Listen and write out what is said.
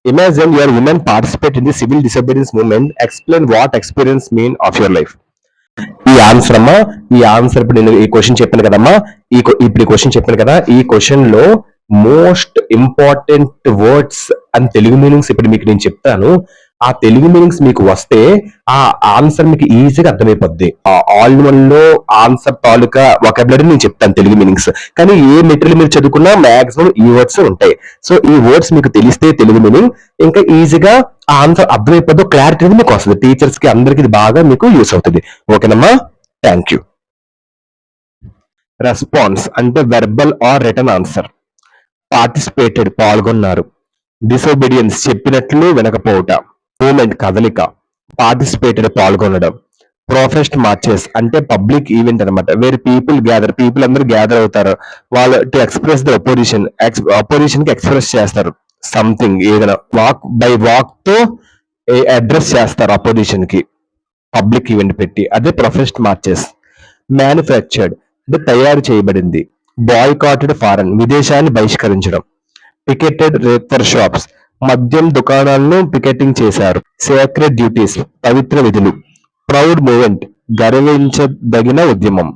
Imagine your women participate in the civil disobedience movement. Explain what experience mean of your life. ఈ answer అమ్మా, ఈ answer ఇప్పుడు నేను ఈ క్వశ్చన్ చెప్పాను కదమ్మా, ఇప్పుడు ఈ క్వశ్చన్ చెప్పాను కదా, ఈ క్వశ్చన్ లో most important words and Telugu meanings ఇప్పుడు మీకు నేను చెప్తాను. ఆ తెలుగు మీనింగ్స్ మీకు వస్తే ఆ ఆన్సర్ మీకు ఈజీగా అర్థమైపోద్ది. ఆల్ వన్ లో ఆన్సర్ తాలూకా వొకాబులరీ నేను చెప్తాను తెలుగు మీనింగ్స్. కానీ ఏ మెటీరియల్ మీరు చదువుకున్నా మాక్సిమం ఈ వర్డ్స్ ఉంటాయి. సో ఈ వర్డ్స్ మీకు తెలిస్తే తెలుగు మీనింగ్ ఇంకా ఈజీగా ఆ ఆన్సర్ అర్థమైపోద్దు, క్లారిటీ అనేది మీకు వస్తుంది. టీచర్స్ కి అందరికి ఇది బాగా మీకు యూస్ అవుతుంది. ఓకేనమ్మా, థ్యాంక్ యూ. రెస్పాన్స్ అంటే verbal or return answer. Participated పాల్గొన్నారు. డిసోబీడియన్స్ చెప్పినట్లు వినకపోవుట. మూమెంట్ కదలిక. పార్టిసిపేటెడ్ పాల్గొనడం. ప్రొఫెస్ట్ మార్చెస్ అంటే పబ్లిక్ ఈవెంట్ అనమాట, వేర్ పీపుల్ అందరూ గ్యాదర్ అవుతారు. వాళ్ళు టు ఎక్స్ప్రెస్ ద అపోజిషన్ కి ఎక్స్ప్రెస్ చేస్తారు సంథింగ్, ఏదైనా వాక్ తో అడ్రస్ చేస్తారు అపోజిషన్ కి, పబ్లిక్ ఈవెంట్ పెట్టి, అదే ప్రొఫెస్ట్ మార్చెస్. మ్యానుఫ్యాక్చర్డ్ అంటే తయారు చేయబడింది. బాయ్కాటెడ్ ఫారెన్ విదేశాన్ని బహిష్కరించడం. పికెటెడ్ ఫర్ షాప్స్ మద్యం దుకాణాలను పికెటింగ్ చేశారు. సేక్రెడ్ డ్యూటీస్ పవిత్ర విధులు. ప్రౌడ్ మూమెంట్ గర్వించదగిన ఉద్యమం.